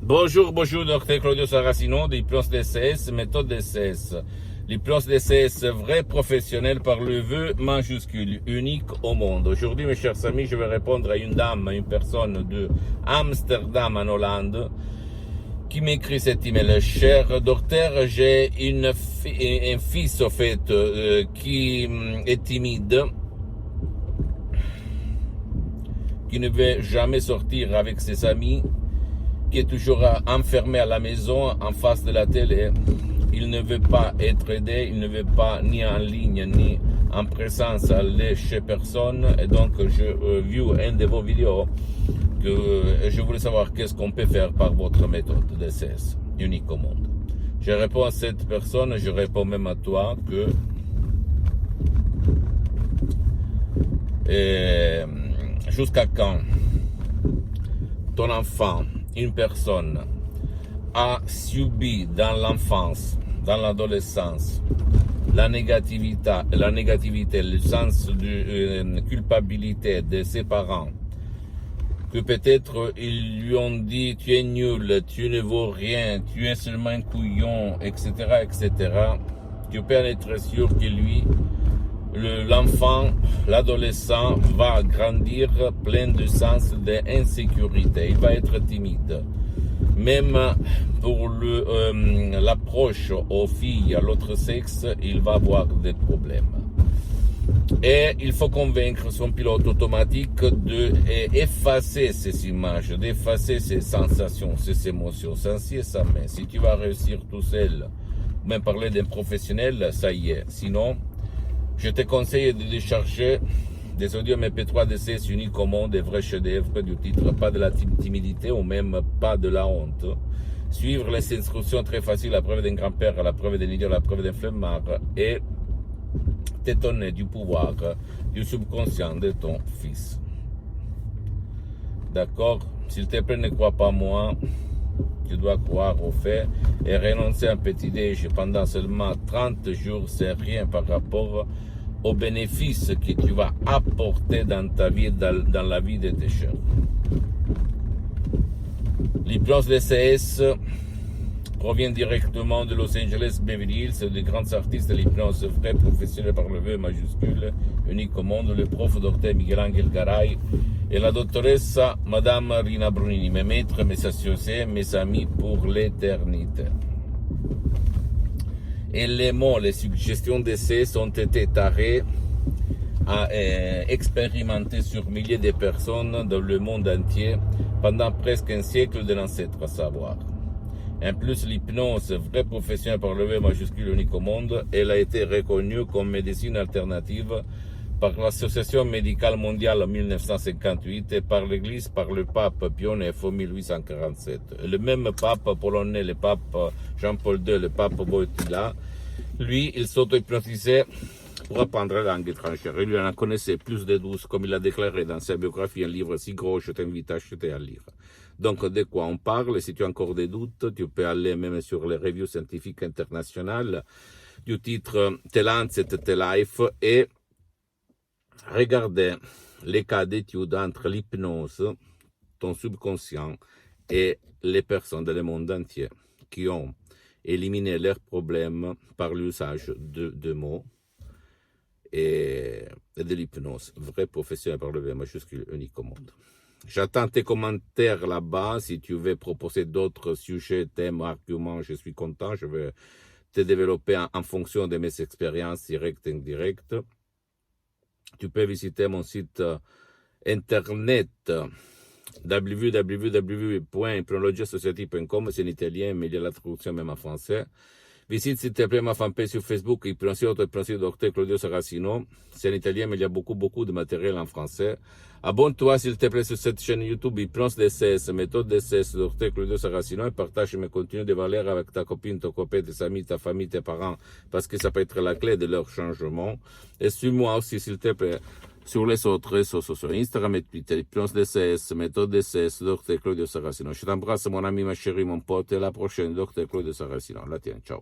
Bonjour, docteur Claudio Saracino, l'hypnose DCS, méthode DCS. L'hypnose DCS, vrai professionnel par le vœu majuscule, unique au monde. Aujourd'hui, mes chers amis, je vais répondre à une dame, une personne de Amsterdam en Hollande, qui m'écrit cet email. Cher docteur, j'ai un fils, au fait, qui est timide, qui ne veut jamais sortir avec ses amis, qui est toujours enfermé à la maison en face de la télé. Il ne veut pas être aidé, il ne veut pas ni en ligne ni en présence aller chez personne. Et donc je vu un de vos vidéos que je voulais savoir qu'est-ce qu'on peut faire par votre méthode DCS, unique au monde. Je réponds à cette personne, je réponds même à toi que jusqu'à quand ton enfant, une personne, a subi dans l'enfance, dans l'adolescence, la négativité, le sens de culpabilité de ses parents, que peut-être ils lui ont dit tu es nul, tu ne vaux rien, tu es seulement un couillon, etc., etc. Tu peux en être sûr que lui, l'enfant, l'adolescent va grandir plein de sens d'insécurité. Il va être timide. Même pour l'approche aux filles, à l'autre sexe, il va avoir des problèmes. Et il faut convaincre son pilote automatique d'effacer ces images, d'effacer ces sensations, ces émotions, sans ci et sans mais. Si tu vas réussir tout seul, même parler d'un professionnel, ça y est. Sinon, je te conseille de décharger des audios MP3 DCS uniques au monde, des vrais chefs-d'œuvre du titre, pas de la timidité ou même pas de la honte. Suivre les instructions très faciles, la preuve d'un grand-père, la preuve d'un idiot, la preuve d'un flemmard, et t'étonner du pouvoir du subconscient de ton fils. D'accord? S'il te plaît, ne crois pas moi. Tu dois croire au fait et renoncer à un petit déj pendant seulement 30 jours, c'est rien par rapport aux bénéfices que tu vas apporter dans ta vie, dans la vie de tes chers. L'hypnose DCS provient directement de Los Angeles, Beverly Hills, des grands artistes de l'hypnose vrai professionnel par le vœu majuscule, unique au monde, le prof docteur Miguel Angel Garay et la doctoresse Madame Rina Brunini, mes maîtres, mes associés, mes amis pour l'éternité. Et les mots, les suggestions d'essais ont été tarés à expérimenter sur milliers de personnes dans le monde entier pendant presque un siècle de l'ancêtre savoir. En plus, l'hypnose, vraie profession par le V majuscule unique au monde, elle a été reconnue comme médecine alternative par l'Association médicale mondiale en 1958 et par l'Église, par le pape Pie IX en 1847. Le même pape polonais, le pape Jean-Paul II, le pape Wojtyla, lui, il s'auto-hypnotisait pour apprendre la langue étrangère. Il lui en connaissait plus de 12, comme il a déclaré dans sa biographie, un livre si gros, je t'invite à acheter à lire. Donc, de quoi on parle? Si tu as encore des doutes, tu peux aller même sur les revues scientifiques internationales du titre The Lancet, The Life et regarder les cas d'études entre l'hypnose, ton subconscient et les personnes dans le monde entier qui ont éliminé leurs problèmes par l'usage de mots et de l'hypnose. Vrai professionnel par le V majuscule unique au monde. J'attends tes commentaires là-bas. Si tu veux proposer d'autres sujets, thèmes, arguments, je suis content. Je vais te développer en fonction de mes expériences directes et indirectes. Tu peux visiter mon site internet www.hypnologiassociative.com, c'est en italien, mais il y a la traduction même en français. Visite s'il te plaît ma fanpage sur Facebook, Hypnosie Docteur Claudio Saracino. C'est en italien, mais il y a beaucoup de matériel en français. Abonne-toi s'il te plaît sur cette chaîne YouTube, Hypnose DCS, méthode DCS, Docteur Claudio Saracino, et partage mes contenus de valeur avec ta copine, ton copain, tes amis, ta famille, tes parents, parce que ça peut être la clé de leur changement. Et suis-moi aussi s'il te plaît sur les autres réseaux sociaux, Instagram et Twitter, Hypnose DCS, méthode DCS, Docteur Claudio Saracino. Je t'embrasse mon ami, ma chérie, mon pote, et à la prochaine, Docteur Claudio Saracino. La tiens, ciao.